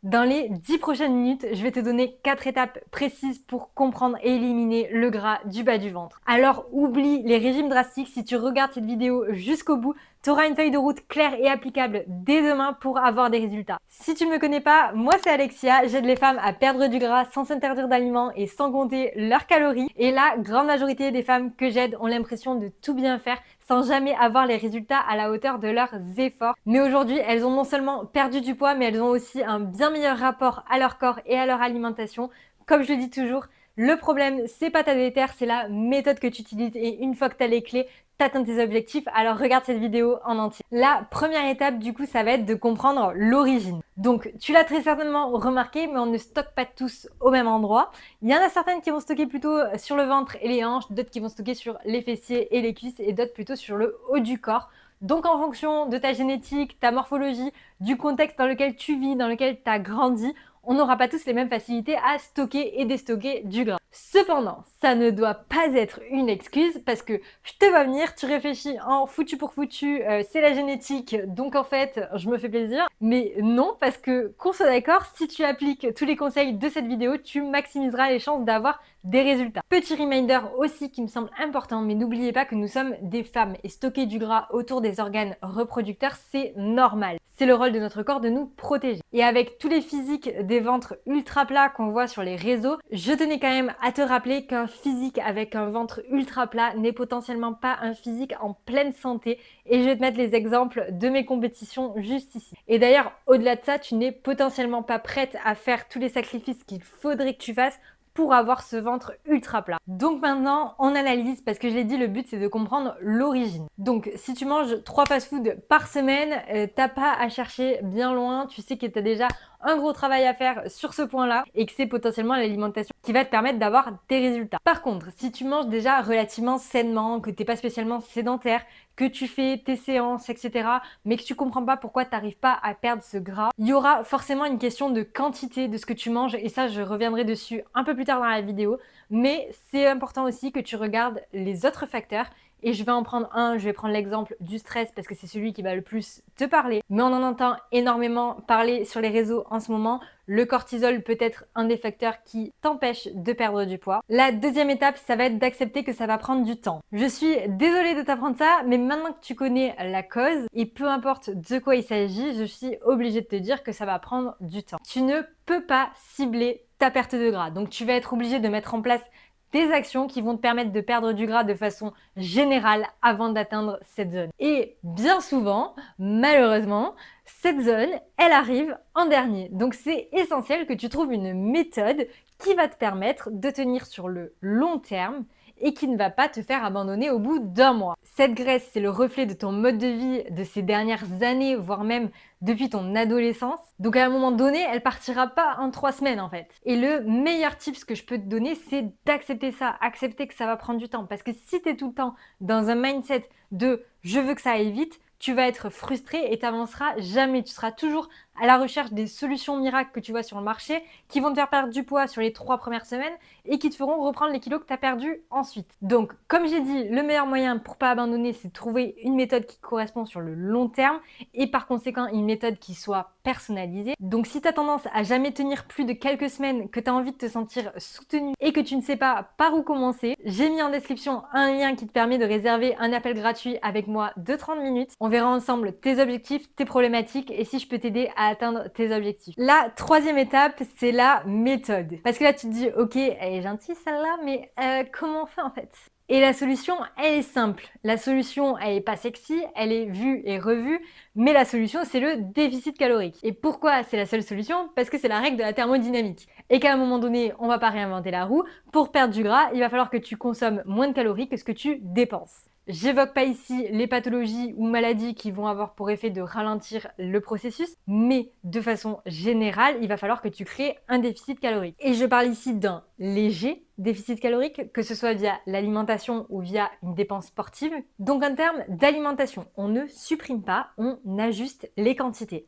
Dans les 10 prochaines minutes, je vais te donner 4 étapes précises pour comprendre et éliminer le gras du bas du ventre. Alors oublie les régimes drastiques, si tu regardes cette vidéo jusqu'au bout, tu auras une feuille de route claire et applicable dès demain pour avoir des résultats. Si tu ne me connais pas, moi c'est Alexia, j'aide les femmes à perdre du gras sans s'interdire d'aliments et sans compter leurs calories. Et la grande majorité des femmes que j'aide ont l'impression de tout bien faire sans jamais avoir les résultats à la hauteur de leurs efforts. Mais aujourd'hui, elles ont non seulement perdu du poids, mais elles ont aussi un bien meilleur rapport à leur corps et à leur alimentation. Comme je le dis toujours, le problème, c'est pas ta déter, c'est la méthode que tu utilises. Et une fois que tu as les clés, tu atteins tes objectifs. Alors regarde cette vidéo en entier. La première étape, du coup, ça va être de comprendre l'origine. Donc, tu l'as très certainement remarqué, mais on ne stocke pas tous au même endroit. Il y en a certaines qui vont stocker plutôt sur le ventre et les hanches, d'autres qui vont stocker sur les fessiers et les cuisses, et d'autres plutôt sur le haut du corps. Donc en fonction de ta génétique, ta morphologie, du contexte dans lequel tu vis, dans lequel tu as grandi, on n'aura pas tous les mêmes facilités à stocker et déstocker du gras. Cependant, ça ne doit pas être une excuse parce que je te vois venir, tu réfléchis en foutu pour foutu, c'est la génétique, donc en fait, je me fais plaisir. Mais non, parce que qu'on soit d'accord, si tu appliques tous les conseils de cette vidéo, tu maximiseras les chances d'avoir des résultats. Petit reminder aussi qui me semble important, mais n'oubliez pas que nous sommes des femmes et stocker du gras autour des organes reproducteurs, c'est normal. C'est le rôle de notre corps de nous protéger. Et avec tous les physiques des ventres ultra plats qu'on voit sur les réseaux, je tenais quand même à te rappeler qu'un physique avec un ventre ultra plat n'est potentiellement pas un physique en pleine santé. Et je vais te mettre les exemples de mes compétitions juste ici. Et d'ailleurs, au-delà de ça, tu n'es potentiellement pas prête à faire tous les sacrifices qu'il faudrait que tu fasses pour avoir ce ventre ultra plat. Donc maintenant, on analyse, parce que je l'ai dit, le but c'est de comprendre l'origine. Donc si tu manges 3 fast-food par semaine, t'as pas à chercher bien loin, tu sais que tu as déjà un gros travail à faire sur ce point-là et que c'est potentiellement l'alimentation qui va te permettre d'avoir des résultats. Par contre, si tu manges déjà relativement sainement, que t'es pas spécialement sédentaire, que tu fais tes séances, etc., mais que tu comprends pas pourquoi tu n'arrives pas à perdre ce gras, il y aura forcément une question de quantité de ce que tu manges, et ça, je reviendrai dessus un peu plus tard dans la vidéo, mais c'est important aussi que tu regardes les autres facteurs. Et je vais en prendre un, je vais prendre l'exemple du stress parce que c'est celui qui va le plus te parler. Mais on en entend énormément parler sur les réseaux en ce moment. Le cortisol peut être un des facteurs qui t'empêche de perdre du poids. La deuxième étape, ça va être d'accepter que ça va prendre du temps. Je suis désolée de t'apprendre ça, mais maintenant que tu connais la cause, et peu importe de quoi il s'agit, je suis obligée de te dire que ça va prendre du temps. Tu ne peux pas cibler ta perte de gras. Donc tu vas être obligé de mettre en place des actions qui vont te permettre de perdre du gras de façon générale avant d'atteindre cette zone. Et bien souvent, malheureusement, cette zone, elle arrive en dernier. Donc c'est essentiel que tu trouves une méthode qui va te permettre de tenir sur le long terme et qui ne va pas te faire abandonner au bout d'un mois. Cette graisse, c'est le reflet de ton mode de vie de ces dernières années, voire même depuis ton adolescence. Donc à un moment donné, elle partira pas en 3 semaines en fait. Et le meilleur tips que je peux te donner, c'est d'accepter ça, accepter que ça va prendre du temps. Parce que si tu es tout le temps dans un mindset de je veux que ça aille vite, tu vas être frustré et tu n'avanceras jamais. Tu seras toujours à la recherche des solutions miracles que tu vois sur le marché qui vont te faire perdre du poids sur les 3 premières semaines et qui te feront reprendre les kilos que tu as perdus ensuite. Donc, comme j'ai dit, le meilleur moyen pour pas abandonner, c'est de trouver une méthode qui correspond sur le long terme et par conséquent une méthode qui soit personnalisée. Donc, si tu as tendance à jamais tenir plus de quelques semaines, que tu as envie de te sentir soutenu et que tu ne sais pas par où commencer, j'ai mis en description un lien qui te permet de réserver un appel gratuit avec moi de 30 minutes. On verra ensemble tes objectifs, tes problématiques et si je peux t'aider à atteindre tes objectifs. La troisième étape, c'est la méthode. Parce que là, tu te dis, ok, elle est gentille celle-là, mais comment on fait en fait? Et la solution, elle est simple. La solution, elle est pas sexy, elle est vue et revue, mais la solution, c'est le déficit calorique. Et pourquoi c'est la seule solution? Parce que c'est la règle de la thermodynamique. Et qu'à un moment donné, on va pas réinventer la roue. Pour perdre du gras, il va falloir que tu consommes moins de calories que ce que tu dépenses. J'évoque pas ici les pathologies ou maladies qui vont avoir pour effet de ralentir le processus, mais de façon générale, il va falloir que tu crées un déficit calorique. Et je parle ici d'un léger déficit calorique, que ce soit via l'alimentation ou via une dépense sportive. Donc en termes d'alimentation, on ne supprime pas, on ajuste les quantités.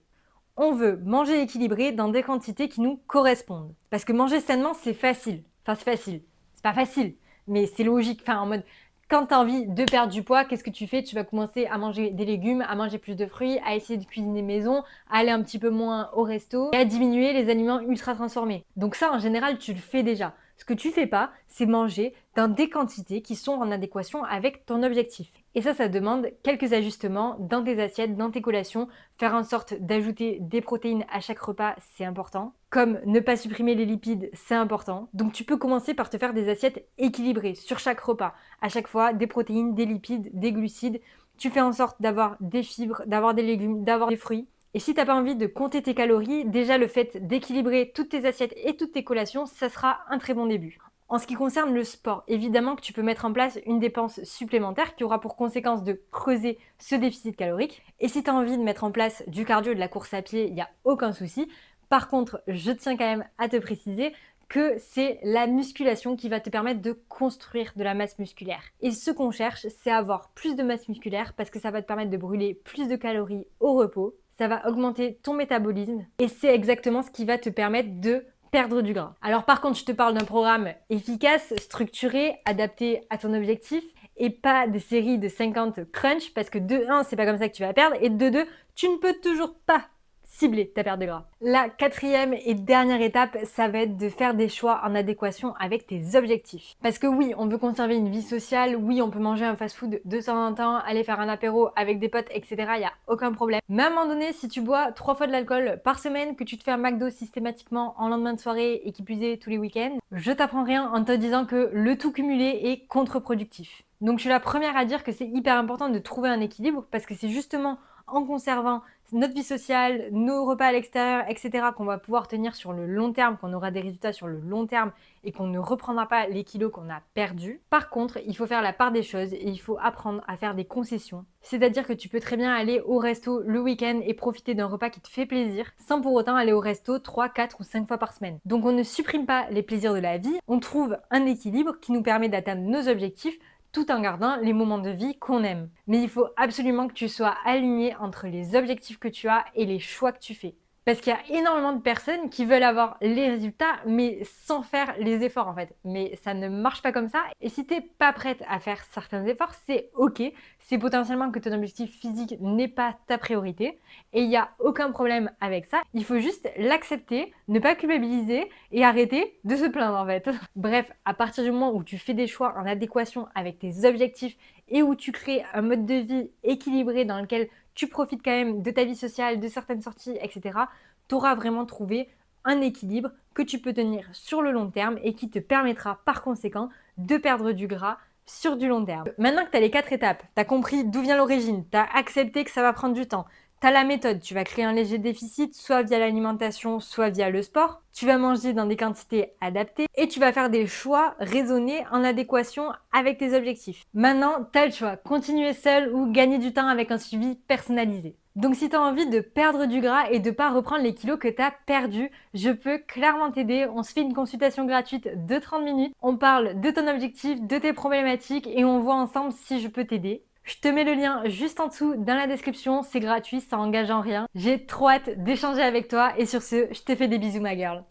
On veut manger équilibré dans des quantités qui nous correspondent. Parce que manger sainement, c'est facile. Enfin, c'est facile. C'est pas facile, mais c'est logique. Enfin, en mode, Quand tu as envie de perdre du poids, qu'est-ce que tu fais? Tu vas commencer à manger des légumes, à manger plus de fruits, à essayer de cuisiner maison, à aller un petit peu moins au resto et à diminuer les aliments ultra transformés. Donc ça, en général, tu le fais déjà. Ce que tu fais pas, c'est manger dans des quantités qui sont en adéquation avec ton objectif. Et ça demande quelques ajustements dans tes assiettes, dans tes collations. Faire en sorte d'ajouter des protéines à chaque repas, c'est important. Comme ne pas supprimer les lipides, c'est important. Donc tu peux commencer par te faire des assiettes équilibrées sur chaque repas. À chaque fois, des protéines, des lipides, des glucides. Tu fais en sorte d'avoir des fibres, d'avoir des légumes, d'avoir des fruits. Et si tu n'as pas envie de compter tes calories, déjà le fait d'équilibrer toutes tes assiettes et toutes tes collations, ça sera un très bon début. En ce qui concerne le sport, évidemment que tu peux mettre en place une dépense supplémentaire qui aura pour conséquence de creuser ce déficit calorique. Et si tu as envie de mettre en place du cardio, de la course à pied, il n'y a aucun souci. Par contre, je tiens quand même à te préciser que c'est la musculation qui va te permettre de construire de la masse musculaire. Et ce qu'on cherche, c'est avoir plus de masse musculaire parce que ça va te permettre de brûler plus de calories au repos, ça va augmenter ton métabolisme et c'est exactement ce qui va te permettre de perdre du gras. Alors par contre, je te parle d'un programme efficace, structuré, adapté à ton objectif et pas des séries de 50 crunch parce que de 1, c'est pas comme ça que tu vas perdre et de 2, tu ne peux toujours pas cibler ta perte de gras. La quatrième et dernière étape, ça va être de faire des choix en adéquation avec tes objectifs. Parce que oui, on veut conserver une vie sociale, oui, on peut manger un fast-food de temps en temps, aller faire un apéro avec des potes, etc. Il n'y a aucun problème. Mais à un moment donné, si tu bois 3 fois de l'alcool par semaine, que tu te fais un McDo systématiquement en lendemain de soirée et qui plus est tous les week-ends, je t'apprends rien en te disant que le tout cumulé est contre-productif. Donc je suis la première à dire que c'est hyper important de trouver un équilibre parce que c'est justement en conservant notre vie sociale, nos repas à l'extérieur, etc., qu'on va pouvoir tenir sur le long terme, qu'on aura des résultats sur le long terme et qu'on ne reprendra pas les kilos qu'on a perdus. Par contre, il faut faire la part des choses et il faut apprendre à faire des concessions. C'est-à-dire que tu peux très bien aller au resto le week-end et profiter d'un repas qui te fait plaisir sans pour autant aller au resto 3, 4 ou 5 fois par semaine. Donc on ne supprime pas les plaisirs de la vie, on trouve un équilibre qui nous permet d'atteindre nos objectifs tout en gardant les moments de vie qu'on aime. Mais il faut absolument que tu sois aligné entre les objectifs que tu as et les choix que tu fais. Parce qu'il y a énormément de personnes qui veulent avoir les résultats, mais sans faire les efforts en fait. Mais ça ne marche pas comme ça. Et si t'es pas prête à faire certains efforts, c'est ok. C'est potentiellement que ton objectif physique n'est pas ta priorité. Et il n'y a aucun problème avec ça. Il faut juste l'accepter, ne pas culpabiliser et arrêter de se plaindre en fait. Bref, à partir du moment où tu fais des choix en adéquation avec tes objectifs et où tu crées un mode de vie équilibré dans lequel tu profites quand même de ta vie sociale, de certaines sorties, etc., tu auras vraiment trouvé un équilibre que tu peux tenir sur le long terme et qui te permettra par conséquent de perdre du gras sur du long terme. Maintenant que tu as les 4 étapes, tu as compris d'où vient l'origine, tu as accepté que ça va prendre du temps, tu as la méthode, tu vas créer un léger déficit, soit via l'alimentation, soit via le sport. Tu vas manger dans des quantités adaptées et tu vas faire des choix raisonnés en adéquation avec tes objectifs. Maintenant, tu as le choix, continuer seul ou gagner du temps avec un suivi personnalisé. Donc si tu as envie de perdre du gras et de ne pas reprendre les kilos que tu as perdus, je peux clairement t'aider. On se fait une consultation gratuite de 30 minutes. On parle de ton objectif, de tes problématiques et on voit ensemble si je peux t'aider. Je te mets le lien juste en dessous dans la description, c'est gratuit, ça engage en rien. J'ai trop hâte d'échanger avec toi et sur ce, je te fais des bisous ma girl.